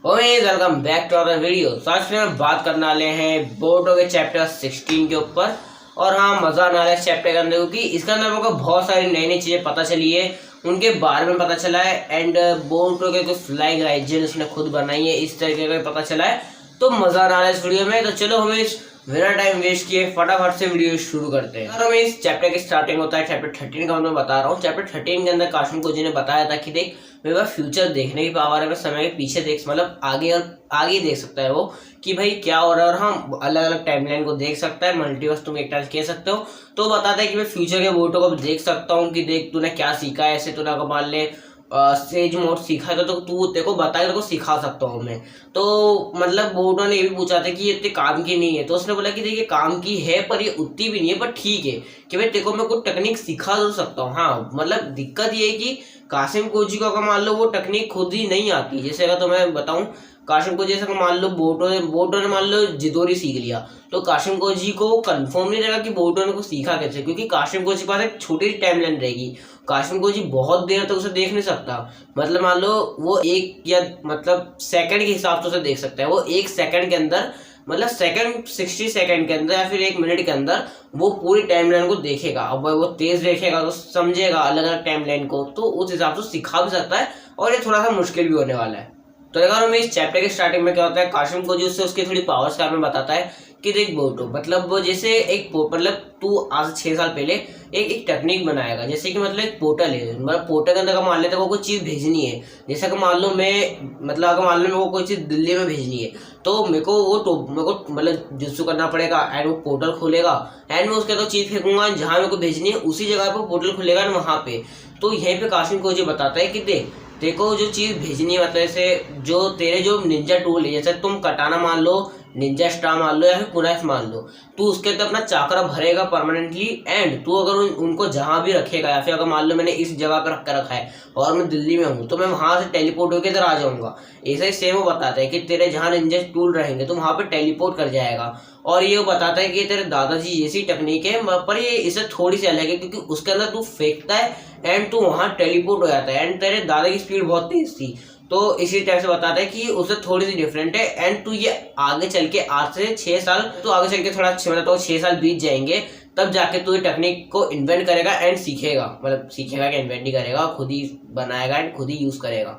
Welcome back to our video. तो आज में हम बात करने वाले हैं बोर्डो के चैप्टर 16 के ऊपर। और हाँ, मजा आने वाला है इस चैप्टर के अंदर, क्योंकि इसके अंदर हमको बहुत सारी नई नई चीजें पता चली है, उनके बारे में पता चला है। एंड बोर्डो के कुछ फ्लाइंग राइजन उसने खुद बनाई है, इस तरीके का पता चला है। तो मजा आने वाला है इस वीडियो में। तो चलो हमें इस बिना टाइम वेस्ट किए फटाफट से वीडियो शुरू करते हैं। और हमें इस चैप्टर की स्टार्टिंग होता है चैप्टर 13 का, मैं बता रहा हूँ। चैप्टर 13 के अंदर काशिम कोजी ने बताया था कि देख, मेरे पास फ्यूचर देखने की पावर है, मैं समय के पीछे देख, मतलब आगे और आगे देख सकता है वो कि भाई क्या हो रहा है। और हम अलग अलग टाइमलाइन को देख सकता है, मल्टीवर्स तुम एक टाइम कह सकते हो। तो बताता है कि मैं फ्यूचर के बोर्डो को देख सकता हूँ कि देख तूने क्या सीखा है। ऐसे तूने अगर मान ले सेज मोड सीखा था, तो तू तेरे को बता, तेरे को सिखा सकता हूँ मैं। तो मतलब बोर्डो ने ये भी पूछा था कि ये इतने काम की नहीं है, तो उसने बोला कि देखिए काम की है पर ये उतनी भी नहीं है, पर ठीक है कि भाई तेरे को मैं कुछ टेक्निक सिखा तो सकता हूँ। हाँ मतलब दिक्कत ये है कि कासिम कोजी को अगर मान लो वो टेक्निक खुद ही नहीं आती। जैसे अगर तो मैं बताऊं, काशिम कोजी जैसे मान लो बोर्डो ने मान लो जिदोरी सीख लिया, तो काशिम कोजी को कंफर्म नहीं रहेगा कि बोर्डो ने कुछ सीखा कैसे, क्योंकि काशिम कोजी के पास एक छोटी टाइमलाइन रहेगी। काशिम कोजी बहुत देर तक उसे देख नहीं सकता। मतलब मान लो वो एक या मतलब सेकंड के हिसाब से उसे देख सकता है। वो एक सेकंड के अंदर, मतलब सेकंड 60 सेकंड के अंदर या फिर एक मिनट के अंदर वो पूरी टाइमलाइन को देखेगा। अब वो तेज देखेगा तो समझेगा अलग अलग टाइमलाइन को, तो उस हिसाब से सिखा भी सकता है। और ये थोड़ा सा मुश्किल भी होने वाला है। तो अगर हमें इस चैप्टर के स्टार्टिंग में क्या होता है, काशिम कोजी उससे उसकी थोड़ी पावर्स के बारे में बताता है कि देख बोर्डो, मतलब जैसे एक मतलब तू आज 6 साल पहले एक टेक्निक बनाएगा। जैसे कि मतलब एक पोर्टल है, मतलब पोर्टल के अंदर का मान लेते को कोई चीज़ भेजनी है। जैसे कि मान लो मैं मतलब अगर मान लो मेरे को कोई चीज़ दिल्ली में भेजनी है, तो मेरे को मतलब जुस्सू करना पड़ेगा। एंड वो पोर्टल खोलेगा एंड मैं उसके अंदर चीज़ फेंकूंगा, जहाँ मेरे को भेजनी है उसी जगह पर पोर्टल खुलेगा एंड वहाँ पे। तो यहीं पे काशिम कोजी बताता है कि देख, देखो जो चीज़ भेजनी है, मतलब जैसे जो तेरे जो निंजा टूल है, जैसे तुम कटाना मान लो, निंजा स्टार मान लो या फिर कुनाइफ मान लो, तू उसके अंदर अपना चाकरा भरेगा परमानेंटली। एंड तू अगर उनको जहां भी रखेगा, या फिर अगर मान लो मैंने इस जगह पर रख कर रखा है और मैं दिल्ली में हूँ, तो मैं वहां से टेलीपोर्ट होकर इधर आ जाऊंगा। ऐसा ही सेम वो बताता है कि तेरे जहाँ निंजा टूल रहेंगे तो वहां पर टेलीपोर्ट कर जाएगा। और ये बताता है कि तेरे दादाजी जैसी टेक्निक है, पर ये इससे थोड़ी सी अलग है, क्योंकि उसके अंदर तू फेंकता है एंड तू वहां टेलीपोर्ट हो जाता है। एंड तेरे दादा की स्पीड बहुत तेज थी, तो इसी टाइप से बताता है कि उससे थोड़ी सी डिफरेंट है। एंड तू ये आगे चल के आज से 6 साल, तो आगे चल के थोड़ा मतलब तो 6 साल बीत जाएंगे, तब जाके तू ये टेक्निक को इन्वेंट करेगा एंड सीखेगा। मतलब सीखेगा कि इन्वेंट नहीं करेगा, खुद ही बनाएगा एंड खुद ही यूज करेगा।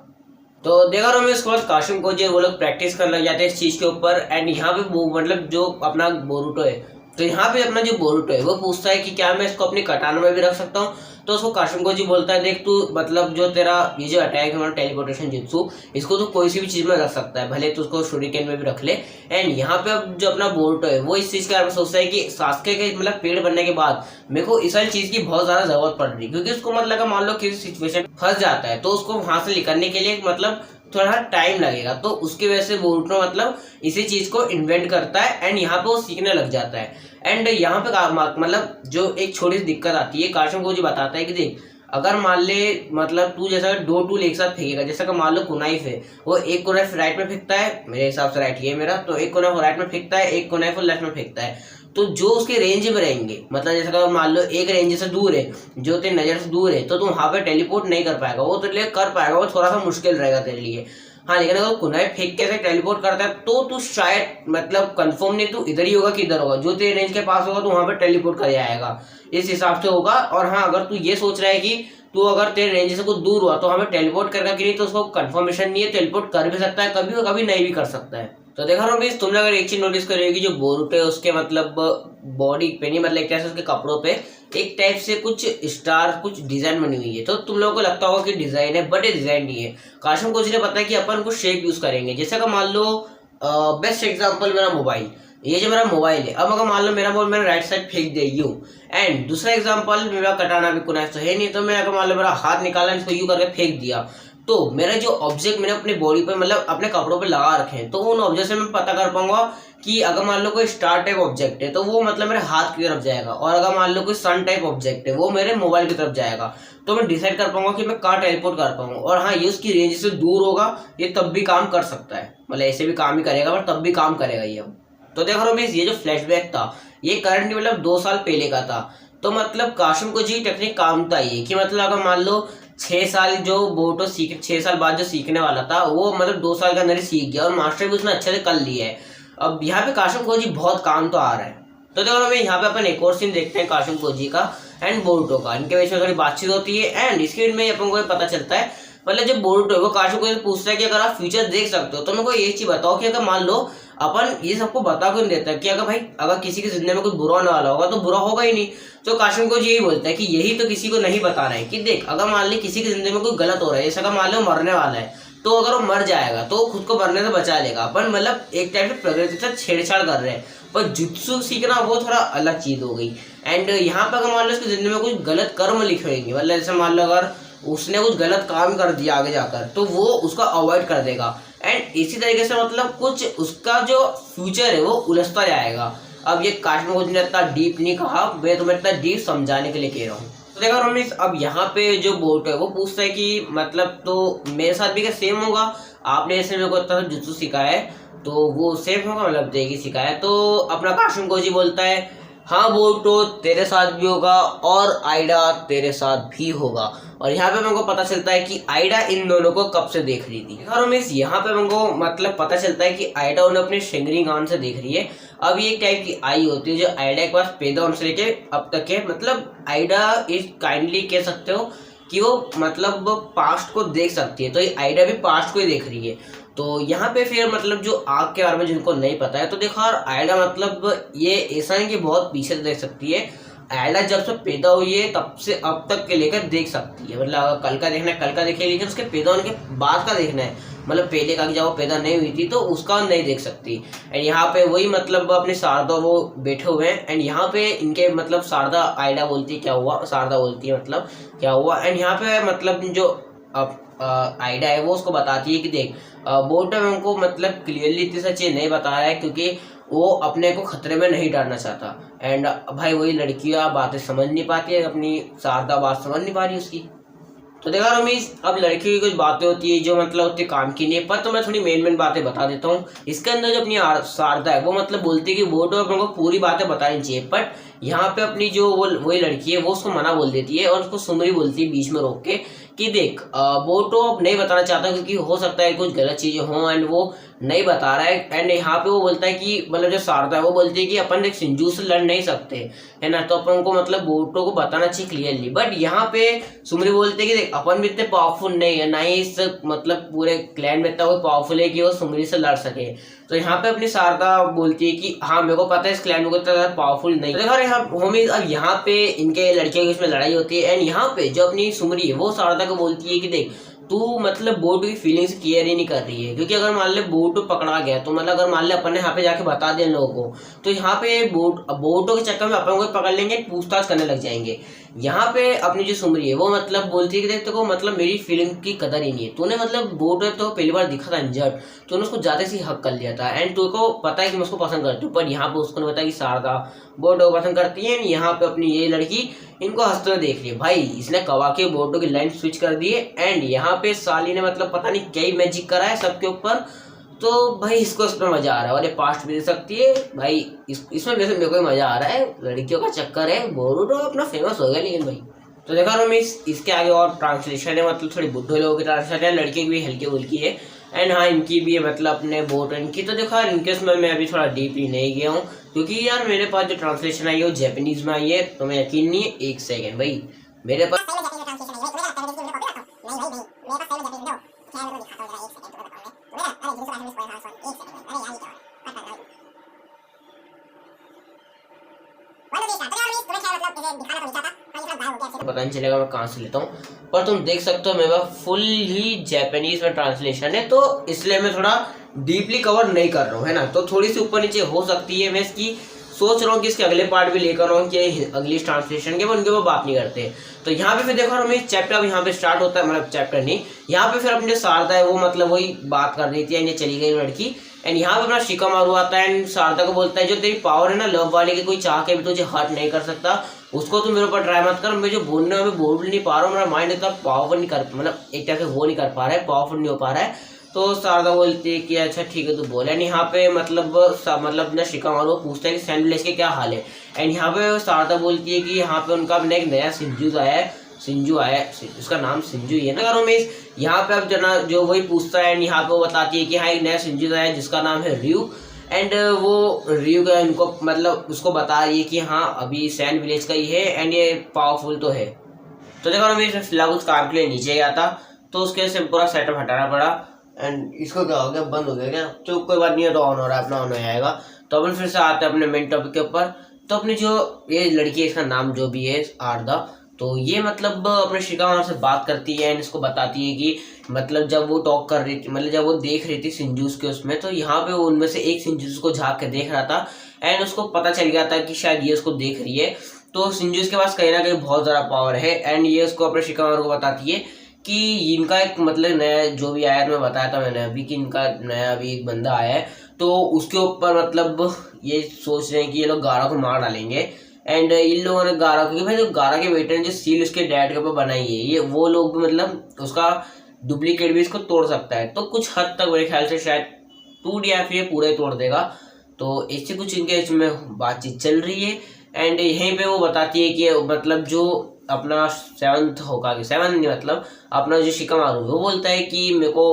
तो देखा रहा मैं इसके बाद काशिम कोजी वो लोग प्रैक्टिस करने लग जाते हैं इस चीज के ऊपर। एंड यहाँ पे मतलब जो अपना बोरुटो है, तो यहाँ पे अपना जो बोरुटो है वो पूछता है कि क्या मैं इसको अपनी कटाना में भी रख सकता हूँ। तो उसको काशिम कोजी बोलता है, देख तू मतलब जो तेरा ये जो अटैक है टेलीपोर्टेशन जित्सु, इसको तो कोई सी भी चीज में रख सकता है, भले तो उसको शूरिकेन में भी रख ले। एंड यहाँ पे अब जो अपना बोरुटो है वो इस चीज के बारे में सोचता है कि सास्के के मतलब पेड़ बनने के बाद मेरे को इस वाली चीज की बहुत ज्यादा जरूरत पड़ रही है, क्योंकि उसको मतलब मान लो किसी सिचुएशन फंस जाता है तो उसको वहां से निकलने के लिए मतलब थोड़ा टाइम लगेगा। तो उसकी वजह से बोरुटो मतलब इसी चीज को इन्वेंट करता है एंड यहाँ पे वो सीखने लग जाता है। एंड यहाँ पे मतलब जो एक छोटी सी दिक्कत आती है, काशिम कोजी बताता है कि देख, अगर मान ले मतलब तू जैसा 2 टूल एक साथ फेंकेगा, जैसा कि मान लो कुनाइफ है, वो एक कुनाइफ राइट में फेंकता है, मेरे हिसाब से राइट ही है मेरा, तो एक कुनाइफ राइट में फेंकता है, एक कुनाइफ लेफ्ट में फेंकता है। तो जो उसके रेंज में रहेंगे, मतलब जैसे कि मान लो एक रेंज से दूर है, जो तेरी नजर से दूर है, तो तू वहां पे टेलीपोर्ट नहीं कर पाएगा, वो तेरे लिए कर पाएगा, वो थोड़ा सा मुश्किल रहेगा तेरे लिए। हाँ लेकिन अगर कुनाई फेंक के टेलीपोर्ट करता है तो तू शायद मतलब कंफर्म नहीं, तू इधर ही होगा कि इधर होगा, जो तेरे रेंज के पास होगा तो वहां पे टेलीपोर्ट कर जाएगा, इस हिसाब से होगा। और हाँ, अगर तू ये सोच रहा है कि तू अगर तेरे रेंज से कुछ दूर हुआ तो हमें टेलीपोर्ट करेगा कि नहीं, तो उसको कंफर्मेशन नहीं है, टेलीपोर्ट कर भी सकता है कभी और कभी नहीं भी कर सकता है। तो देखा रहा हूँ तुमने अगर एक चीज नोटिस करेगी, जो बोरुटो है उसके मतलब बॉडी पे नहीं, मतलब कैसे उसके कपड़ों पे एक टाइप से कुछ स्टार कुछ डिजाइन बनी हुई है। तो तुम लोगों को लगता होगा कि डिजाइन है, बट ये डिजाइन नहीं है। काशिम कोजी ने बताया कि अपन कुछ शेप यूज करेंगे। जैसे अगर मान लो बेस्ट एग्जांपल मेरा मोबाइल, ये जो मेरा मोबाइल है, अब अगर मान लो मेरा मोबाइल मैंने राइट साइड फेंक दे यूं, एंड दूसरा एग्जांपल मेरा कटाना भी कुनाइफ तो है नहीं, तो मैं अगर मान लो मेरा हाथ निकाला इसको यूं करके फेंक दिया, तो मेरा जो ऑब्जेक्ट मैंने अपनी बॉडी पे मतलब अपने कपड़ों पे लगा रखे हैं, तो उन ऑब्जेक्ट से मैं पता कर पाऊंगा कि अगर मान लो कोई स्टार टाइप ऑब्जेक्ट है तो वो मतलब मेरे हाथ की तरफ जाएगा, और अगर मान लो कोई सन टाइप ऑब्जेक्ट है वो मेरे मोबाइल की तरफ जाएगा, तो मैं डिसाइड कर पाऊंगा कि मैं कहाँ टेलीपोर्ट कर पाऊंगा। और हाँ, ये उसकी रेंज से दूर होगा, ये तब भी काम कर सकता है, मतलब ऐसे भी काम ही करेगा पर तब भी काम करेगा ये। तो देखो रमेश, ये जो फ्लैशबैक था ये करंटली मतलब 2 साल पहले का था। तो मतलब काशिम कोजी टेक्निक काम था ये कि मतलब अगर मान लो 6 साल जो बोटो 6 साल बाद जो सीखने वाला था वो मतलब 2 साल के अंदर ही सीख गया और मास्टर भी उसने अच्छे से कर लिया है। अब यहाँ पे काशिम खोजी बहुत काम तो आ रहा है। तो देखो हमें यहाँ पे अपन एक और सीन देखते हैं काशिम खोजी का एंड बोरुटो का। इनके बीच में थोड़ी बातचीत होती है एंड स्क्रीन में अपन को पता चलता है मतलब जब बोरुटो है वो काशिम खोजी से पूछता है कि अगर आप फ्यूचर देख सकते हो तो मेरे को एक चीज बताओ कि अगर मान लो अपन ये सबको बता क्यों नहीं देता कि अगर भाई अगर किसी की जिंदगी में कुछ बुरा होने वाला होगा तो बुरा होगा ही नहीं। तो काशिम खोजी यही बोलता है कि यही तो किसी को नहीं बता रहा है कि देख अगर मान ली किसी की जिंदगी में कोई गलत हो रहा है, जैसे अगर मान लो मरने वाला है तो अगर वो मर जाएगा तो खुद को मरने से बचा लेगा। अपन मतलब एक टाइप से प्रकृति से छेड़छाड़ कर रहे हैं, पर जुत्सु सीखना वो थोड़ा अलग चीज हो गई। एंड यहाँ पे अगर मान लो उसकी जिंदगी में कुछ गलत कर्म लिखे होंगे, मतलब जैसे मान लो अगर उसने कुछ गलत काम कर दिया आगे जाकर तो वो उसका अवॉइड कर देगा। एंड इसी तरीके से मतलब कुछ उसका जो फ्यूचर है वो उलझता जाएगा। अब ये काशिम खोजी ने इतना डीप नहीं कहा, मैं तुम्हें इतना डीप समझाने के लिए कह रहा हूँ। तो देखो रमेश, अब यहाँ पे जो बोट है वो पूछता है कि मतलब तो मेरे साथ भी क्या सेम होगा, आपने जैसे मेरे को इतना जुत्सु सिखाया है तो वो सेम होगा, मतलब देगी सिखाया है। तो अपना काशिम खोजी बोलता है हाँ बोटो तेरे साथ भी होगा और आइडा तेरे साथ भी होगा। और यहाँ पे मेरे को पता चलता है कि आइडा इन दोनों को कब से देख रही थी। रमेश यहाँ पे मेरे को मतलब पता चलता है कि आइडा उन्हें अपने शेंगरिंगान से देख रही है। अब ये एक टाइप की आई होती है जो आइडा के पास पैदा होने से लेके अब तक है, मतलब आइडा इस काइंडली कह सकते हो कि वो मतलब पास्ट को देख सकती है। तो ये आइडा भी पास्ट को ही देख रही है। तो यहाँ पे फिर मतलब जो आग के बारे में जिनको नहीं पता है तो देखो यार आइडा मतलब ये ऐसा है कि बहुत पीछे से देख सकती है। आइडा जब से पैदा हुई है तब से अब तक के लेकर देख सकती है, मतलब अगर कल का देखना है कल का देखेगी, लेकिन उसके पैदा होने के बाद का देखना है मतलब पहले का जब वो पैदा नहीं हुई थी तो उसका नहीं देख सकती। एंड यहाँ पे वही मतलब अपने शारदा वो बैठे हुए हैं एंड यहाँ पे इनके मतलब शारदा आइडा बोलती है क्या हुआ, शारदा बोलती है मतलब क्या हुआ। एंड यहाँ पे मतलब जो आइडा है वो उसको बताती है कि देख बोट हमको मतलब क्लियरली इतनी सा चीज नहीं बता रहा है क्योंकि वो अपने को खतरे में नहीं डालना चाहता। एंड भाई वही लड़कियां बातें समझ नहीं पाती है, अपनी शारदा बात समझ नहीं पा रही उसकी। तो देखा रमेश, अब लड़की की कुछ बातें होती है जो मतलब उतने काम की नहीं है, पर तो मैं थोड़ी मेन बातें बता देता हूँ। इसके अंदर जो अपनी शारदा है वो मतलब बोलती है कि बोट अपने को पूरी बातें बतानी चाहिए, बट यहाँ पे अपनी जो वो वही लड़की है वो उसको मना बोल देती है और उसको सुमरी बोलती है बीच में रोक के कि देख बोटो अब नहीं बताना चाहता क्योंकि हो सकता है कुछ गलत चीजें हों एंड वो नहीं बता रहा है। एंड यहाँ पे वो बोलता है कि मतलब जो शारदा है वो बोलती है कि अपन एक सिंजू से लड़ नहीं सकते है ना, तो अपन को मतलब बोटो को बताना चाहिए क्लियरली। बट यहाँ पे सुमरी बोलते है कि देख अपन भी इतने पावरफुल नहीं है, ना ही इस मतलब पूरे क्लैन में इतना कोई पावरफुल है कि वो सुमरी से लड़ सके। तो यहाँ पे अपनी शारदा बोलती है कि हाँ मेरे को पता है इस क्लैन में इतना पावरफुल नहीं। देखो यहाँ होमी अब यहाँ पे इनके लड़कियों के इसमें लड़ाई होती है एंड यहाँ पे जो अपनी सुमरी है वो शारदा को बोलती है कि देख तू मतलब बोटो की फीलिंग्स केयर ही नहीं कर रही है, क्योंकि अगर मान ले बोटो पकड़ा गया तो मतलब अगर मान ले अपन ने यहाँ पे जाके बता दिया लोगों को तो यहाँ पे बोटो के चक्कर में अपन को पकड़ लेंगे, पूछताछ करने लग जाएंगे। यहाँ पे अपनी जो सुमरी है वो मतलब बोलती है कि देख तेको मतलब मेरी फीलिंग की कदर ही नहीं है, तूने मतलब बोटो तो पहली बार दिखा था इंजर्ड, तूने उसको ज्यादा से हक कर लिया था एंड तुझको पता है कि मैं उसको पसंद करती हूँ। पर यहाँ पे उसको नहीं पता कि शारदा बोटो को पसंद करती है। यहाँ पे अपनी ये लड़की इनको हंसते हुए देख रही है। भाई इसने कवा के बोटो की लाइन स्विच कर दी है एंड यहाँ पे साली ने मतलब पता नहीं क्या ही मैजिक करा है सबके ऊपर। तो भाई इसको इस पर मजा आ रहा है और ये पास्ट भी दे सकती है भाई इसमें वैसे मेरे को मजा आ रहा है, लड़कियों का चक्कर है। बोरुटो अपना फेमस हो गया लेकिन भाई। तो देखा रमेश इसके आगे और ट्रांसलेशन है, मतलब थोड़ी बुड्ढे लोगों की ट्रांसलेशन है, लड़की की भी हल्की फुल्की है एंड हाँ इनकी भी है मतलब अपने बोट इनकी। तो देखा इनके उसमें मैं अभी थोड़ा डीपली नहीं गया हूँ क्योंकि यार मेरे पास जो ट्रांसलेशन आई है वो जैपनीज में आई है, तो मैं यकीन नहीं है। एक सेकेंड भाई मेरे पास पता नहीं चलेगा मैं कहाँ से लेता हूँ, पर तुम देख सकते हो मेरे पास फुल ही जापानीज में ट्रांसलेशन है, तो इसलिए मैं थोड़ा डीपली कवर नहीं कर रहा हूँ है ना। तो थोड़ी सी ऊपर नीचे हो सकती है, मैं इसकी सोच रहा हूँ कि इसके अगले पार्ट भी लेकर आऊँ कि अगली ट्रांसलेशन के उनके वो बात नहीं करते। तो यहाँ पे फिर देखो हमें चैप्टर अब यहाँ पे स्टार्ट होता है, मतलब चैप्टर नहीं, यहाँ पे फिर अपनी जो शारदा है वो मतलब वही बात कर रही थी एंड ये चली गई लड़की। एंड यहाँ पे अपना शिकामारू आता है एंड शारदा को बोलता है जो तेरी पावर है ना लव वाले की, कोई चाह के भी तुझे हर्ट नहीं कर सकता, उसको तुम मेरे ऊपर ट्राई मत कर। मैं जो बोलने में बोल नहीं पा रहा हूँ, मेरा माइंड इतना पावरफुल नहीं कर मतलब एक तरह से वो नहीं कर पा रहा है, पावरफुल नहीं हो पा रहा है। तो शारदा बोलती है कि अच्छा ठीक है तू बोल। एंड यहाँ पे मतलब ना शिकामारू पूछता है कि सैंड विलेज के क्या हाल है। एंड यहाँ पे शारदा बोलती है कि यहाँ पे उनका अपना एक नया सिंजूस आया है सिंजू आया, उसका नाम सिंजू ही है ना। अगर उमेश यहाँ पे अब जना जो वही पूछता है एंड यहाँ पे वो बताती है कि हाँ एक नया सिंजू आया जिसका नाम है रियू। एंड वो रियू का इनको मतलब उसको बता रही है कि हाँ अभी सैंड विलेज का ही है एंड ये पावरफुल तो है। तो देखो रमेश फिलहाल कुछ काम के लिए नीचे गया था तो उसके से पूरा सेटअप हटाना पड़ा। एंड इसको क्या हो गया, बंद हो गया क्या? तो कोई बात नहीं है, तो ऑन हो रहा है, अपना ऑन हो जाएगा। तो अपन फिर से आते हैं अपने मेन टॉपिक के ऊपर। तो अपनी जो ये लड़की है इसका नाम जो भी है आरदा, तो ये मतलब अपने शिकामा से बात करती है एंड इसको बताती है कि मतलब जब वो टॉक कर रही थी, मतलब जब वो देख रही थी सिंजूस के उसमें, तो यहाँ पे वो उनमें से एक सिंजूस को झाँक के देख रहा था एंड उसको पता चल गया था कि शायद ये उसको देख रही है। तो सिंजूस के पास कहीं ना कहीं बहुत ज़्यादा पावर है एंड ये उसको अपने शिकामा को बताती है कि इनका एक मतलब नया जो भी आया, मैं बताया था मैंने अभी कि इनका नया अभी एक बंदा आया है, तो उसके ऊपर मतलब ये सोच रहे हैं कि ये लोग गारा को मार डालेंगे। एंड इन लोगों ने गारा, क्योंकि भाई जो गारा के बेटे ने जो सील उसके डैड के ऊपर बनाई है, ये वो लोग भी मतलब उसका डुप्लीकेट भी इसको तोड़ सकता है। तो कुछ हद तक मेरे ख्याल से शायद टूट या फिर पूरा ही तोड़ देगा। तो इससे कुछ इनके इसमें बातचीत चल रही है एंड यहीं पे वो बताती है कि मतलब जो अपना सेवंथ होगा कि सेवन नहीं मतलब अपना जो शिकामारू वो बोलता है कि मेरे को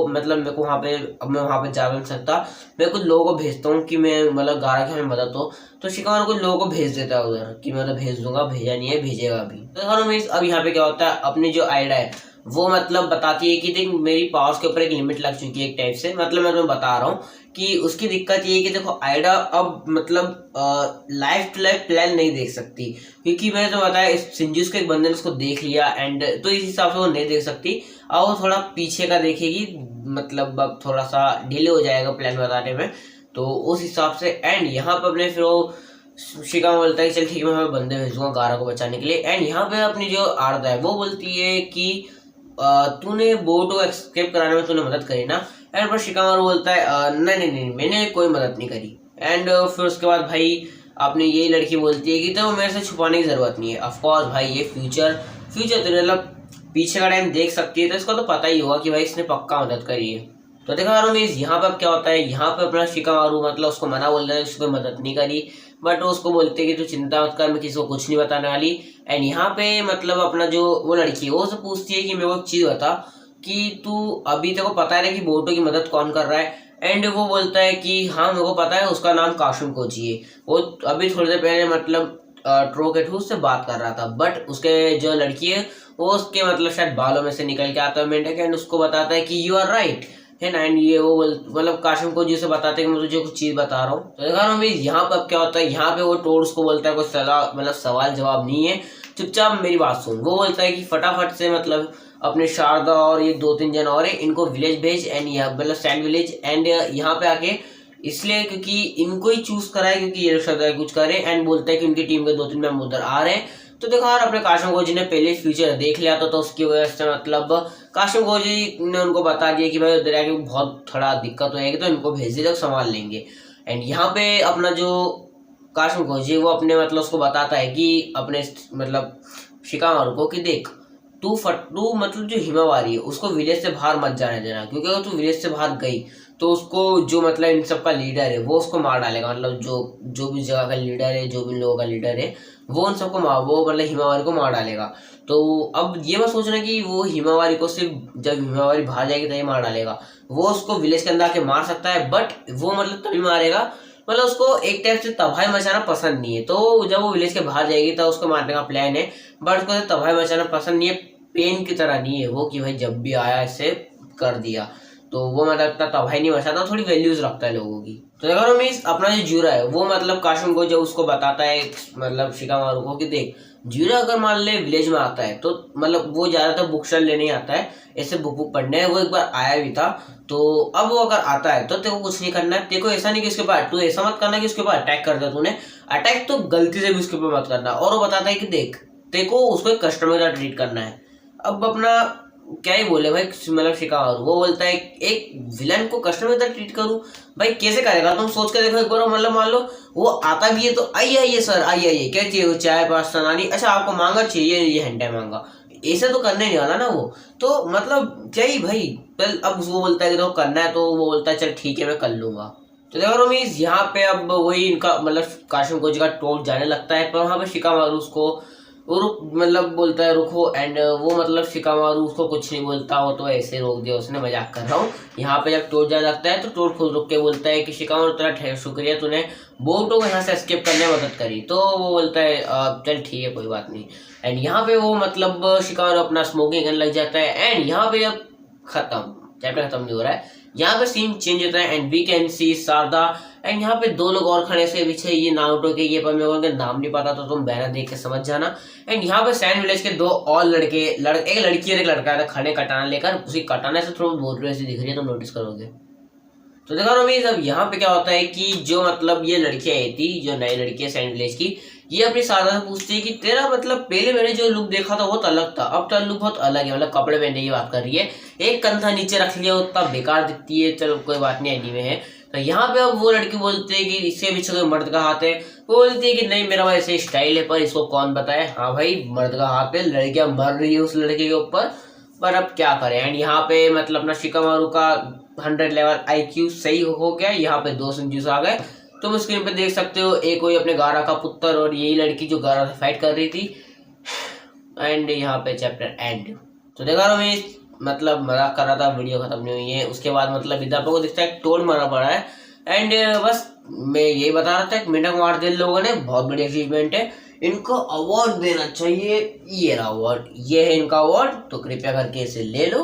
वहाँ पे अब मैं वहाँ पे जा नहीं सकता, मैं कुछ लोगों को भेजता हूँ कि मैं मतलब गारा की हमें मदद हो। तो शिकामारू कुछ लोगों को भेज देता है उधर कि मतलब भेज दूंगा, भेजा नहीं है, भेजेगा अभी। तो अब यहाँ पे क्या होता है, अपनी जो आइडा है वो मतलब बताती है कि देख मेरी पावर्स के ऊपर एक लिमिट लग चुकी है एक टाइप से, मतलब मैं तुम्हें बता रहा हूँ कि उसकी दिक्कत ये है कि देखो आइडा अब मतलब लाइफ टू लाइफ प्लान नहीं देख सकती, क्योंकि मैंने तो बताया इस सिंजूस के एक बंदे ने उसको देख लिया एंड तो इस हिसाब से वो नहीं देख सकती। अब वो थोड़ा पीछे का देखेगी, मतलब अब थोड़ा सा डिले हो जाएगा प्लान बताने में, तो उस हिसाब से। एंड यहाँ पे अपने फिर वो शिकामा बोलता है चल ठीक है मैं बंदे भेजूंगा गारा को बचाने के लिए। एंड यहाँ पे अपनी जो आरदा है वो बोलती है कि तूने बोट को एस्केप कराने में तूने मदद करी ना। एंड पर शिकामारू बोलता है नहीं मैंने कोई मदद नहीं करी। एंड फिर उसके बाद भाई आपने यही लड़की बोलती है कि तो मेरे से छुपाने की जरूरत नहीं है। ऑफकोर्स भाई ये फ्यूचर तो मतलब पीछे का टाइम देख सकती है, तो इसको तो पता ही होगा कि भाई इसने पक्का मदद करी है। तो देखा यार मीन्स यहाँ पे अब क्या होता है, यहाँ पे अपना शिकामारू मतलब उसको मना बोल रहा है, उसको मदद नहीं करी, बट उसको बोलते कि तू चिंता मत कर, मैं किसी को कुछ नहीं बताने वाली। एंड यहाँ पे मतलब अपना जो वो लड़की है वो उससे पूछती है कि मेरे को एक चीज बता कि तू अभी तेरे को पता है ना कि बोटो की मदद कौन कर रहा है। एंड वो बोलता है कि हाँ मेरे को पता है, उसका नाम काशुम कोची है। वो अभी थोड़ी देर पहले मतलब ट्रोकेटू से बात कर रहा था, बट उसके जो लड़की है वो उसके मतलब शायद बालों में से निकल के आता है मेंढक एंड उसको बताता है कि यू आर राइट है ना। एंड ये वो मतलब काशुम को जिसे बताते हैं कि मैं तुझे कुछ चीज बता रहा हूँ। तो देखा ना भाई यहाँ पे अब क्या होता है, यहाँ पे वो टोड्स को बोलता है कोई सलाह मतलब सवाल जवाब नहीं है, चुपचाप मेरी बात सुन। वो बोलता है कि फटाफट से मतलब अपने शारदा और ये 2-3 जन और है इनको विलेज भेज एंड यहाँ मतलब सैंड विलेज एंड यहाँ पे आके, इसलिए क्योंकि इनको ही चूज करा है क्योंकि ये शायद कुछ करे। एंड बोलता है कि उनकी टीम के 2-3 मेंबर उधर आ रहे हैं। तो देखो यार अपने काशुम गोजी ने पहले फ्यूचर देख लिया था, तो उसकी वजह से मतलब काशुम गोजी ने उनको बता दिया कि भाई उधर आके बहुत थोड़ा दिक्कत होगी तो इनको भेज दिया संभाल लेंगे। एंड यहाँ पे अपना जो काशुम गोजी वो अपने मतलब उसको बताता है कि अपने मतलब शिकामारू को कि देख तू मतलब जो हिमावारी है उसको विलेज से बाहर मत जाने देना, क्योंकि अगर तू विलेज से बाहर गई तो उसको जो मतलब इन सब का लीडर है वो उसको मार डालेगा, मतलब जो भी जगह का लीडर है, जो भी लोगों का लीडर है वो उन सबको वो मतलब हिमावारी को मार डालेगा। तो अब ये मत सोचना कि वो हिमावारी को सिर्फ जब हिमावारी बाहर जाएगी तभी मार डालेगा, वो उसको विलेज के अंदर आके मार सकता है, बट वो मतलब तभी मारेगा मतलब उसको एक टाइप से तबाही मचाना पसंद नहीं है। तो जब वो विलेज के बाहर जाएगी तो उसको मारने का प्लान है, बट उसको तबाही मचाना पसंद नहीं है, पेन की तरह नहीं है वो कि भाई जब भी आया इसे कर दिया। तो वो मतलब इतना तबाही नहीं मचाता, थोड़ी वैल्यूज रखता है लोगों की। तो देखो मीन्स अपना जो जूरा है वो मतलब काशुम को जब उसको बताता है मतलब शिकामारू को कि देख जूरा अगर मान ले विलेज में आता है तो मतलब वो ज्यादातर बुक शॉल लेने आता है, ऐसे बुक पढ़ने, वो एक बार आया भी था। तो अब वो अगर आता है तो तेरे को कुछ नहीं करना है, तेरे को ऐसा नहीं कि उसके ऊपर तू ऐसा मत करना कि उसके ऊपर अटैक कर दे, तूने अटैक तो गलती से भी उसके ऊपर मत करना। और वो बताता है कि देख तेरे को उसको एक कस्टमर की तरह ट्रीट करना है। अब अपना क्या ही बोले भाई मतलब शिकामारू वो बोलता है एक विलन को कस्टमर की तरह ट्रीट करूं, भाई कैसे करेगा तुम सोच के देखो एक बार। मतलब मान लो वो आता भी है तो आइए सर आइए क्या चाहिए, चाय पास्ता नानी, अच्छा आपको मांगा चाहिए ये हैंडा मांगा, ऐसा तो करने नहीं वाला ना वो। तो मतलब क्या ही भाई अब वो बोलता है कि तो करना है, तो वो बोलता है चल ठीक है मैं कर लूंगा। तो देखो मीन्स यहाँ पे अब वही इनका मतलब काशुम गोजी का टोट जाने लगता है, पर वहाँ पे शिकामारू उसको वो रुक मतलब बोलता है रुको, एंड वो मतलब शिकामारू उसको कुछ नहीं बोलता, वो तो ऐसे रोक दिया उसने, मजाक कर रहा हूँ। यहाँ पे जब टोड जा लगता है तो टोड खुद रुक के बोलता है कि शिकामारू तेरा शुक्रिया, तूने बोटो को यहाँ से एस्केप करने में मदद करी। तो वो बोलता है चल ठीक है कोई बात नहीं। एंड यहाँ पे वो मतलब शिकामारू अपना स्मोकिंग करने लग जाता है। एंड यहाँ पे अब चैप्टर खत्म नहीं हो रहा है, यहाँ पे सीन चेंज होता है and we can see Sarda. And यहाँ पे दो लोग और खड़े से पीछे, ये नारुतो के, ये पर मेरे को उनके नाम नहीं पता तो तुम बैनर देख के समझ जाना। एंड यहाँ पे सैंड विलेज के दो और लड़के, एक लड़की और एक लड़का था, खड़े कटाना लेकर। उसी कटाने से थोड़ा बोल रहे दिख रही है, तुम नोटिस करोगे। तो देखा रमीज, अब यहाँ पे क्या होता है कि जो मतलब ये लड़की आई थी, जो नई लड़की है सैंड विलेज की, ये अपनी सारदा से पूछती है कि तेरा मतलब पहले मैंने जो लुक देखा था बहुत अलग था, अब तेरा लुक बहुत अलग है, मतलब कपड़े पहनने की बात कर रही है। एक कंधा नीचे रख लिया, उतना बेकार दिखती है, चलो कोई बात नहीं, एनीमे है। तो यहाँ पे अब वो लड़की बोलती है कि इसके पीछे कोई मर्द का हाथ है। वो बोलती है कि नहीं मेरा भाई ऐसे स्टाइल है, पर इसको कौन बताए। हाँ भाई मर्द का हाथ है, लड़कियां मर रही है उस लड़के के ऊपर, पर अब क्या करें। एंड यहाँ पे मतलब अपना शिकामारू का 100 लेवल IQ सही हो गया, यहाँ पे 2 संजूस आ गए। तुम स्क्रीन पे देख सकते हो, एक कोई अपने गारा का पुत्र और यही लड़की जो गारा से फाइट कर रही थी। एंड यहाँ पे चैप्टर एंड। तो देखा रमेश, मतलब मजाक कर रहा था, वीडियो खत्म नहीं हुई है। उसके बाद मतलब इधर को दिखता है टोड मरा पड़ा है। एंड बस मैं यही बता रहा था कि मिनक मार दिए लोगों ने, बहुत बड़ी अचीवमेंट है, इनको अवार्ड देना चाहिए। ये रहा अवार्ड, ये है इनका अवार्ड, तो कृपया करके इसे ले लो,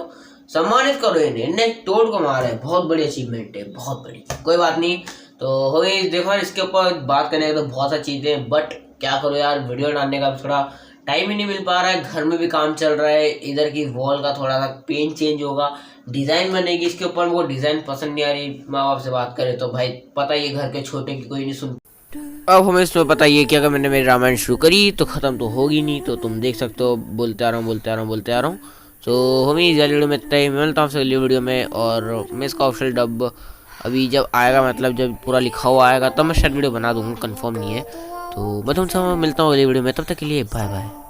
सम्मानित करो इन्हें। इन्हें टोड को मारा है, बहुत बड़ी अचीवमेंट है, बहुत बड़ी। कोई बात नहीं, तो हो गई। देखो इसके ऊपर बात करने का तो बहुत सारी चीजें, बट क्या करो यार, वीडियो डालने का थोड़ा टाइम ही नहीं मिल पा रहा है, घर में भी काम चल रहा है। इधर की वॉल का थोड़ा सा पेंट चेंज होगा, डिजाइन बनेगी इसके ऊपर, वो डिजाइन पसंद नहीं आ रही। माँ बाप से बात करे तो भाई पता ही है घर के छोटे की कोई नहीं सुन। अब हमें इसमें बताइए कि अगर मैंने मेरी रामायण शुरू करी तो खत्म तो होगी नहीं, तो तुम देख सकते हो, बोलते आ रहा हूँ। तो हमें इस वीडियो में इतना ही, मिलता हूँ अगली वीडियो में। और मैं इसका ऑफिशियल डब अभी जब आएगा, मतलब जब पूरा लिखा हुआ आएगा तब मैं शायद वीडियो बना दूँगा, कंफर्म नहीं है। तो मैं तुमसे मिलता हूँ अगली वीडियो में, तब तक के लिए बाय बाय।